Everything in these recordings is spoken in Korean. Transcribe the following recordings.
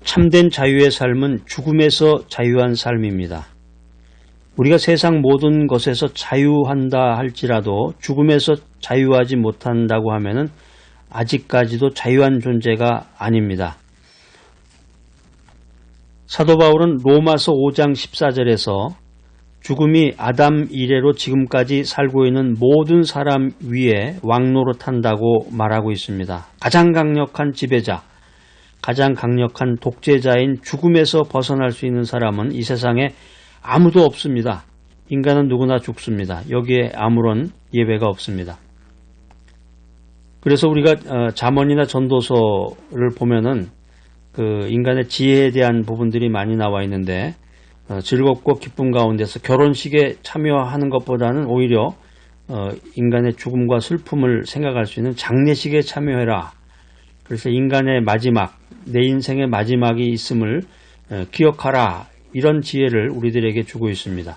참된 자유의 삶은 죽음에서 자유한 삶입니다. 우리가 세상 모든 것에서 자유한다 할지라도 죽음에서 자유하지 못한다고 하면은 아직까지도 자유한 존재가 아닙니다. 사도 바울은 로마서 5장 14절에서 죽음이 아담 이래로 지금까지 살고 있는 모든 사람 위에 왕노릇한다고 말하고 있습니다. 가장 강력한 지배자, 가장 강력한 독재자인 죽음에서 벗어날 수 있는 사람은 이 세상에 아무도 없습니다. 인간은 누구나 죽습니다. 여기에 아무런 예외가 없습니다. 그래서 우리가 잠언이나 전도서를 보면은 그 인간의 지혜에 대한 부분들이 많이 나와 있는데 즐겁고 기쁨 가운데서 결혼식에 참여하는 것보다는 오히려 인간의 죽음과 슬픔을 생각할 수 있는 장례식에 참여해라. 그래서 인간의 마지막, 내 인생의 마지막이 있음을 기억하라. 이런 지혜를 우리들에게 주고 있습니다.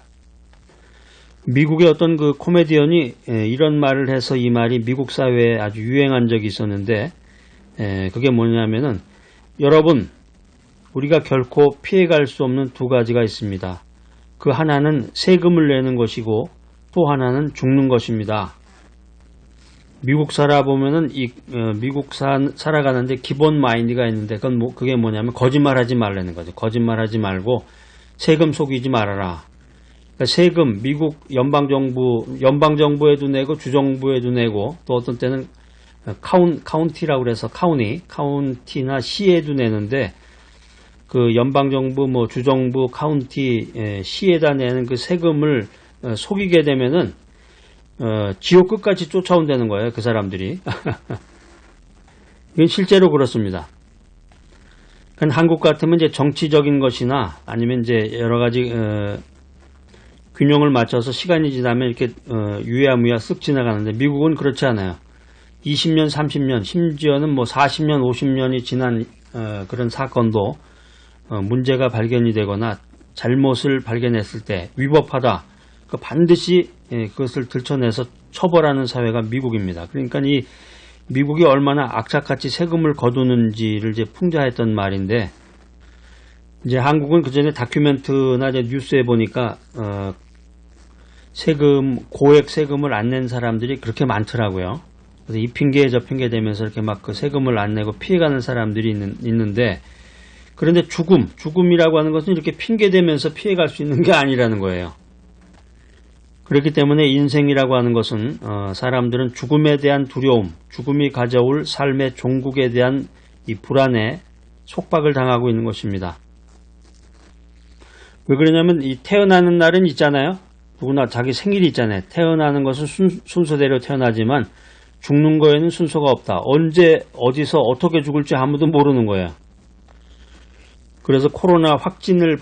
미국의 어떤 그 코미디언이 이런 말을 해서 이 말이 미국 사회에 아주 유행한 적이 있었는데 그게 뭐냐면은 여러분, 우리가 결코 피해갈 수 없는 두 가지가 있습니다. 그 하나는 세금을 내는 것이고 또 하나는 죽는 것입니다. 미국 살아보면은 미국 살아가는데 기본 마인드가 있는데 그게 뭐냐면 거짓말하지 말라는 거죠. 거짓말하지 말고 세금 속이지 말아라. 그러니까 세금 미국 연방정부에도 내고 주정부에도 내고 또 어떤 때는 카운티라고 그래서 카운티나 시에도 내는데 그 연방정부, 주정부, 카운티, 시에다 내는 그 세금을 속이게 되면은 지옥 끝까지 쫓아온다는 거예요, 그 사람들이. 이건 실제로 그렇습니다. 한국 같으면 이제 정치적인 것이나 아니면 이제 여러 가지 균형을 맞춰서 시간이 지나면 이렇게 유야무야 쓱 지나가는데 미국은 그렇지 않아요. 20년, 30년, 심지어는 40년, 50년이 지난 그런 사건도 문제가 발견이 되거나 잘못을 발견했을 때 위법하다. 반드시 그것을 들춰내서 처벌하는 사회가 미국입니다. 그러니까 이 미국이 얼마나 악착같이 세금을 거두는지를 이제 풍자했던 말인데 이제 한국은 그 전에 다큐멘트나 이제 뉴스에 보니까 고액 세금을 안 낸 사람들이 그렇게 많더라고요. 그래서 이 핑계에 저 핑계 대면서 이렇게 막 그 세금을 안 내고 피해가는 사람들이 있는데 그런데 죽음이라고 하는 것은 이렇게 핑계 대면서 피해갈 수 있는 게 아니라는 거예요. 그렇기 때문에 인생이라고 하는 것은 사람들은 죽음에 대한 두려움, 죽음이 가져올 삶의 종국에 대한 이 불안에 속박을 당하고 있는 것입니다. 왜 그러냐면 이 태어나는 날은 있잖아요. 누구나 자기 생일이 있잖아요. 태어나는 것은 순서대로 태어나지만 죽는 거에는 순서가 없다. 언제 어디서 어떻게 죽을지 아무도 모르는 거예요. 그래서 코로나 확진을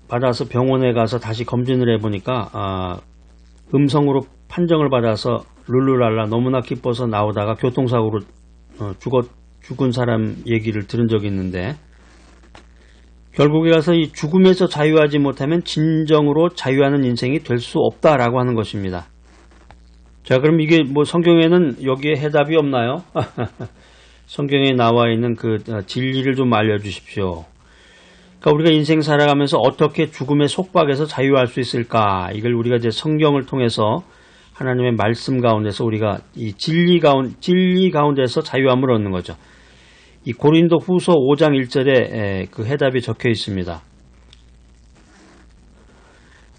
받아서 병원에 가서 다시 검진을 해보니까 음성으로 판정을 받아서 룰루랄라 너무나 기뻐서 나오다가 교통사고로 죽은 사람 얘기를 들은 적이 있는데 결국에 가서 이 죽음에서 자유하지 못하면 진정으로 자유하는 인생이 될 수 없다라고 하는 것입니다. 자, 그럼 이게 성경에는 여기에 해답이 없나요? 성경에 나와 있는 그 진리를 좀 알려주십시오. 그러니까 우리가 인생 살아가면서 어떻게 죽음의 속박에서 자유할 수 있을까? 이걸 우리가 이제 성경을 통해서 하나님의 말씀 가운데서 우리가 이 진리 가운데서 자유함을 얻는 거죠. 이 고린도 후서 5장 1절에 그 해답이 적혀 있습니다.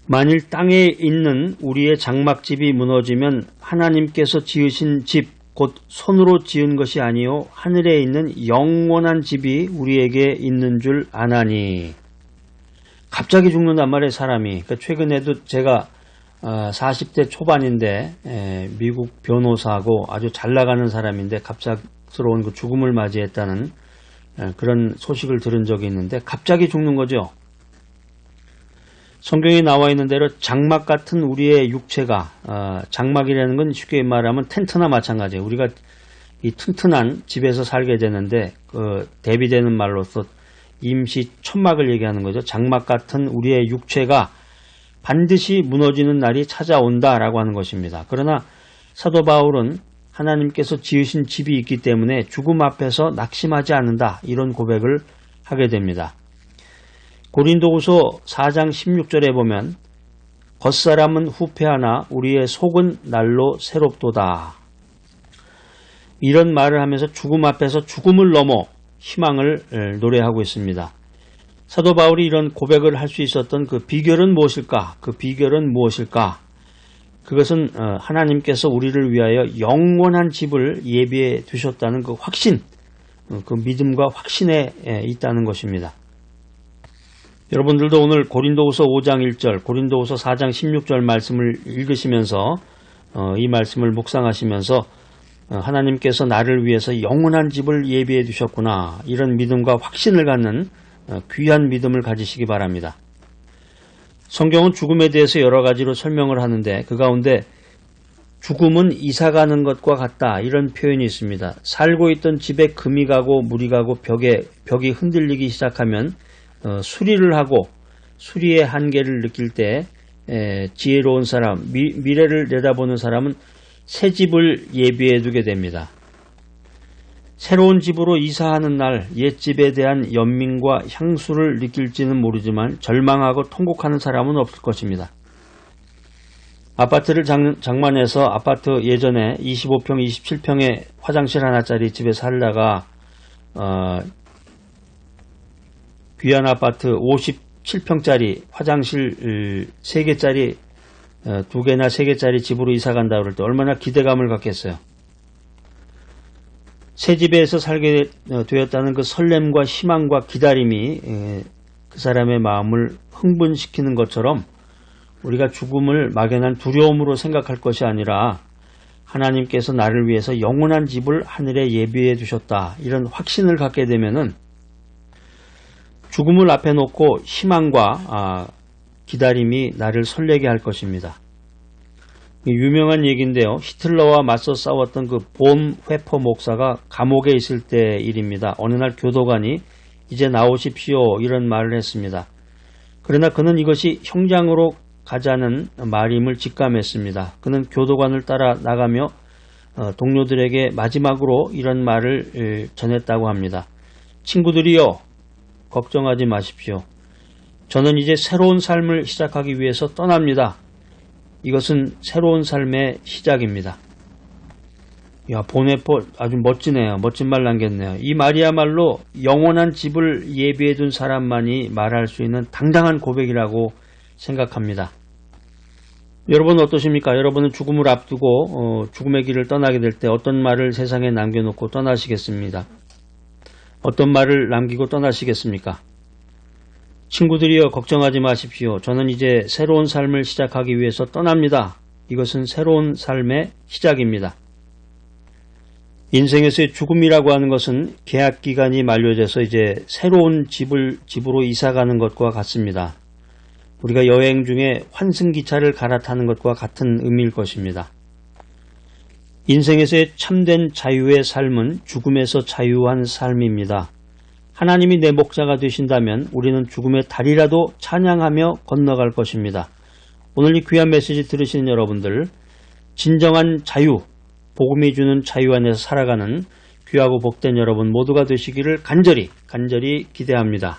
만일 땅에 있는 우리의 장막집이 무너지면 하나님께서 지으신 집, 곧 손으로 지은 것이 아니요 하늘에 있는 영원한 집이 우리에게 있는 줄 아나니. 갑자기 죽는단 말이에요, 사람이. 그러니까 최근에도 제가 40대 초반인데 미국 변호사고 아주 잘 나가는 사람인데 갑작스러운 그 죽음을 맞이했다는 그런 소식을 들은 적이 있는데 갑자기 죽는 거죠. 성경에 나와 있는 대로 장막 같은 우리의 육체가 장막이라는 건 쉽게 말하면 텐트나 마찬가지예요. 우리가 이 튼튼한 집에서 살게 되는데 그 대비되는 말로서 임시 천막을 얘기하는 거죠. 장막 같은 우리의 육체가 반드시 무너지는 날이 찾아온다라고 하는 것입니다. 그러나 사도 바울은 하나님께서 지으신 집이 있기 때문에 죽음 앞에서 낙심하지 않는다 이런 고백을 하게 됩니다. 고린도후서 4장 16절에 보면 겉사람은 후패하나 우리의 속은 날로 새롭도다. 이런 말을 하면서 죽음 앞에서 죽음을 넘어 희망을 노래하고 있습니다. 사도 바울이 이런 고백을 할 수 있었던 그 비결은 무엇일까? 그 비결은 무엇일까? 그것은 하나님께서 우리를 위하여 영원한 집을 예비해 두셨다는 그 확신, 그 믿음과 확신에 있다는 것입니다. 여러분들도 오늘 고린도후서 5장 1절, 고린도후서 4장 16절 말씀을 읽으시면서 이 말씀을 묵상하시면서 하나님께서 나를 위해서 영원한 집을 예비해 두셨구나, 이런 믿음과 확신을 갖는 귀한 믿음을 가지시기 바랍니다. 성경은 죽음에 대해서 여러 가지로 설명을 하는데 그 가운데 죽음은 이사가는 것과 같다, 이런 표현이 있습니다. 살고 있던 집에 금이 가고 물이 가고 벽이 흔들리기 시작하면 수리를 하고 수리의 한계를 느낄 때 지혜로운 사람, 미래를 내다보는 사람은 새 집을 예비해 두게 됩니다. 새로운 집으로 이사하는 날 옛집에 대한 연민과 향수를 느낄지는 모르지만 절망하고 통곡하는 사람은 없을 것입니다. 아파트를 장만해서 아파트 예전에 25평, 27평의 화장실 하나짜리 집에 살다가 귀한 아파트 57평짜리 화장실 3개짜리 2개나 3개짜리 집으로 이사간다 그럴 때 얼마나 기대감을 갖겠어요. 새 집에서 살게 되었다는 그 설렘과 희망과 기다림이 그 사람의 마음을 흥분시키는 것처럼 우리가 죽음을 막연한 두려움으로 생각할 것이 아니라 하나님께서 나를 위해서 영원한 집을 하늘에 예비해 두셨다, 이런 확신을 갖게 되면은 죽음을 앞에 놓고 희망과 기다림이 나를 설레게 할 것입니다. 유명한 얘기인데요. 히틀러와 맞서 싸웠던 그 본 회퍼 목사가 감옥에 있을 때 일입니다. 어느 날 교도관이 이제 나오십시오, 이런 말을 했습니다. 그러나 그는 이것이 형장으로 가자는 말임을 직감했습니다. 그는 교도관을 따라 나가며 동료들에게 마지막으로 이런 말을 전했다고 합니다. 친구들이여, 걱정하지 마십시오. 저는 이제 새로운 삶을 시작하기 위해서 떠납니다. 이것은 새로운 삶의 시작입니다. 야, 보네포 아주 멋지네요. 멋진 말 남겼네요. 이 말이야말로 영원한 집을 예비해 둔 사람만이 말할 수 있는 당당한 고백이라고 생각합니다. 여러분 어떠십니까? 여러분은 죽음을 앞두고 죽음의 길을 떠나게 될 때 어떤 말을 세상에 남겨놓고 떠나시겠습니다? 어떤 말을 남기고 떠나시겠습니까? 친구들이여, 걱정하지 마십시오. 저는 이제 새로운 삶을 시작하기 위해서 떠납니다. 이것은 새로운 삶의 시작입니다. 인생에서의 죽음이라고 하는 것은 계약기간이 만료돼서 이제 새로운 집으로 이사가는 것과 같습니다. 우리가 여행 중에 환승기차를 갈아타는 것과 같은 의미일 것입니다. 인생에서의 참된 자유의 삶은 죽음에서 자유한 삶입니다. 하나님이 내 목자가 되신다면 우리는 죽음의 달이라도 찬양하며 건너갈 것입니다. 오늘 이 귀한 메시지 들으시는 여러분들, 진정한 자유, 복음이 주는 자유 안에서 살아가는 귀하고 복된 여러분 모두가 되시기를 간절히 기대합니다.